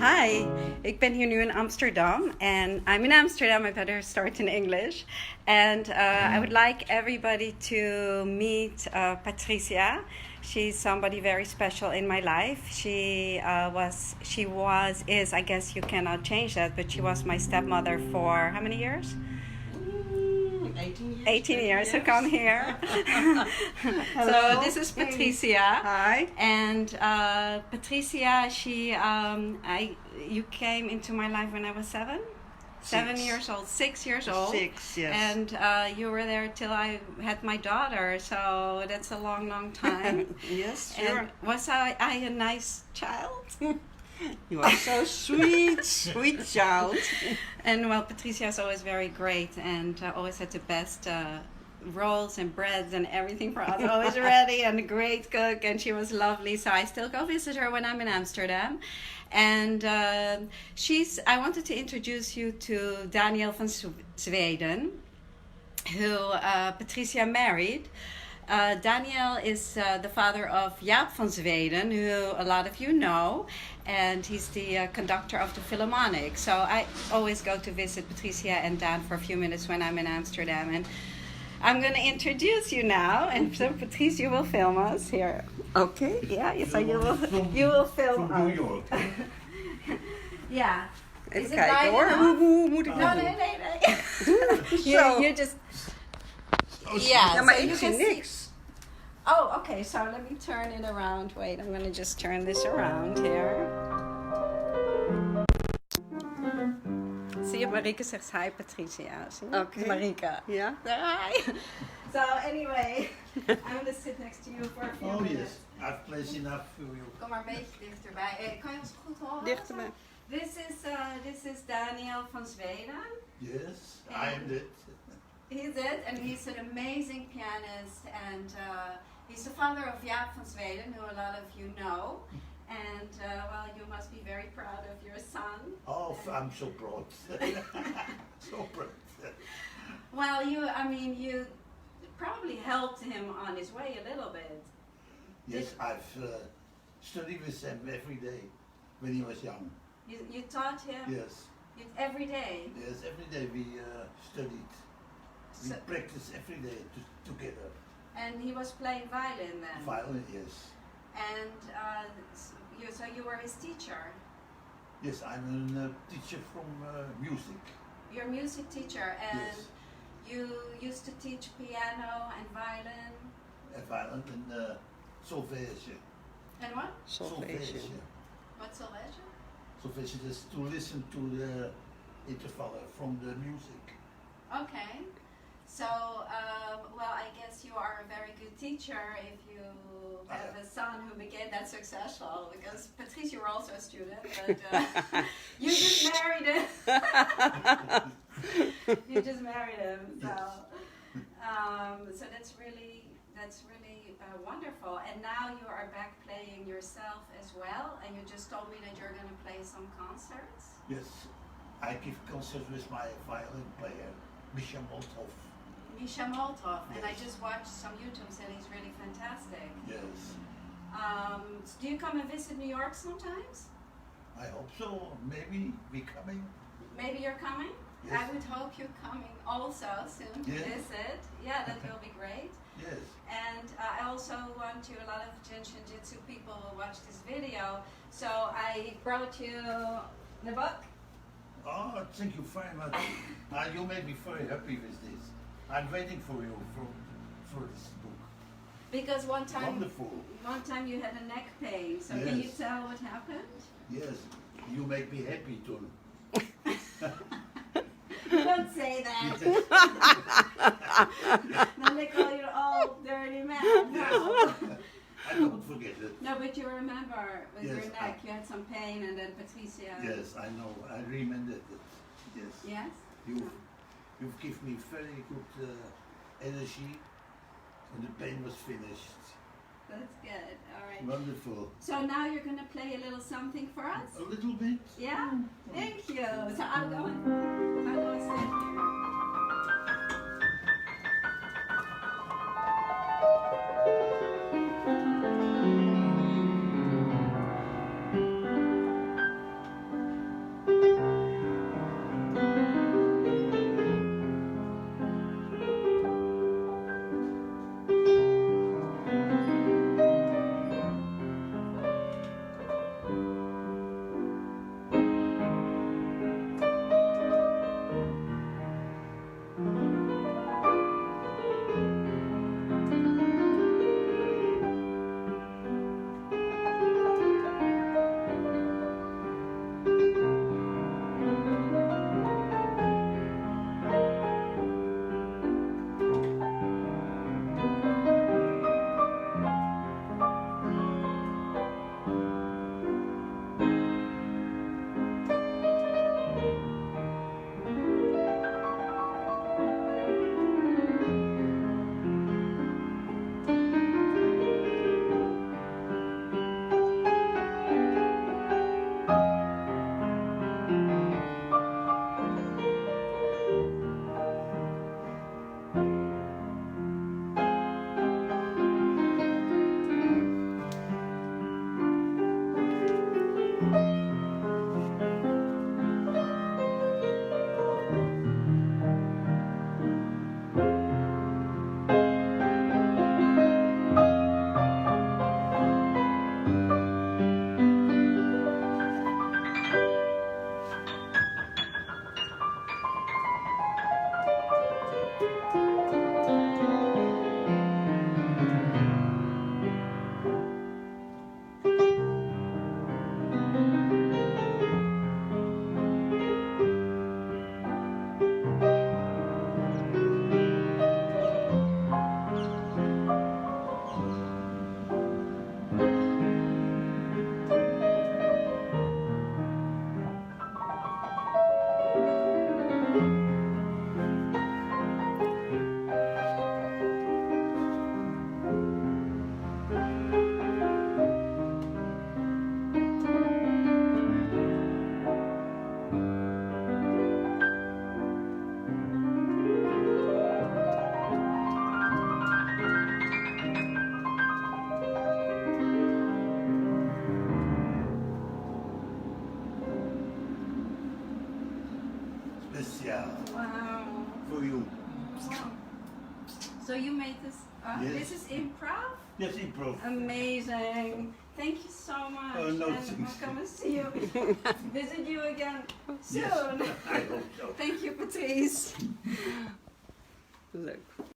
Hi, ik ben hier nu in Amsterdam, and I'm in Amsterdam. I better start in English. And I would like everybody to meet Patricia. She's somebody very special in my life. She is, I guess you cannot change that, but she was my stepmother for how many years? 18 years. 18 years to come here. So this is Patricia. Hi. And Patricia, you came into my life when I was 7? 7 years old, 6 years old. 6, yes. And you were there till I had my daughter, so that's a long, long time. Yes, sure. And was I a nice child? You are so sweet, sweet child. And well, Patricia is always very great and always had the best rolls and breads and everything for us, always ready, and a great cook, and she was lovely. So I still go visit her when I'm in Amsterdam. And I wanted to introduce you to Daniel van Zweden, who Patricia married. Daniel is the father of Jaap van Zweden, who a lot of you know, and he's the conductor of the Philharmonic. So I always go to visit Patricia and Dan for a few minutes when I'm in Amsterdam. And I'm going to introduce you now, and so Patrice, you will film us here. Okay. Yeah, so you will film from us. New York. Yeah. Even Is it kijken right hoor. enough? Hoe moet ik No, dat nee. doen? Zo. You just... Oh, Yeah, Ja, maar so ik you zie can see- niks. Oh, okay, so let me turn it around. Wait, I'm going to just turn this around here. Zie je, Marike zegt hi, Patricia. Zie je? Oké. Marike. Ja? Hi. So anyway, I'm going to sit next to you for a few Oh minutes. yes, I've place enough for you. Kom maar een beetje dichterbij. Kan je ons goed horen? Dichterbij. This is Daniel van Zweden. Yes, I am it. He's it, and he's an amazing pianist, and he's the father of Jaap van Zweden, who a lot of you know. And well, you must be very proud of your son. Oh, I'm so proud. So proud. Well, you probably helped him on his way a little bit. Yes, I've studied with him every day when he was young. You taught him Yes, every day. yes, every day we studied. We So- practiced every day together. And he was playing violin then. Violin, yes. And so you were his teacher. Yes, I'm a teacher from music. You're a music teacher, and Yes. you used to teach piano and violin. Violin and solfège. And what? Solfège. What's solfège? Solfège is to listen to the intervallen from the music. Okay. So, well, I guess you are a very good teacher if you have a son who became that successful. Because Patrice, you were also a student, but you just married him. You just married him, so so that's really wonderful. And now you are back playing yourself as well. And you just told me that you're going to play some concerts. Yes, I give concerts with my violin player, Misha Molthoff. Misha Molthoff, and I Yes. just watched some YouTubes and he's really fantastic. Yes, Do you come and visit New York sometimes? I hope so. Maybe be coming. Maybe you're coming? Yes. I would hope you're coming also soon to Yeah. visit. Yeah, that will be great. Yes. And I also want you, a lot of Jin Shin Jitsu people will watch this video. So I brought you the book. Oh, thank you very much. You made me very happy with this. I'm waiting for you for this book. Because one time you had a neck pain. So can you Yes. tell what happened? Yes, you make me happy too. Don't say that. Then they call you old dirty man. No. I don't forget it. No, but you remember with Yes, your neck, you had some pain, and then Patricia. Yes, I know. I remembered it. Yes. Yes? You've given me very good energy, and the pain was finished. That's good. All right. Wonderful. So now you're going to play a little something for us? A little bit. Yeah? Thank you. So I'll go and stand here. Special Wow. for you. Wow. So you made this, Yes. this is improv? Yes, improv. Amazing. Thank you so much. Oh, no, and thanks. I'll come and see you, visit you again soon. Yes, I hope so. Thank you, Patrice. Leuk.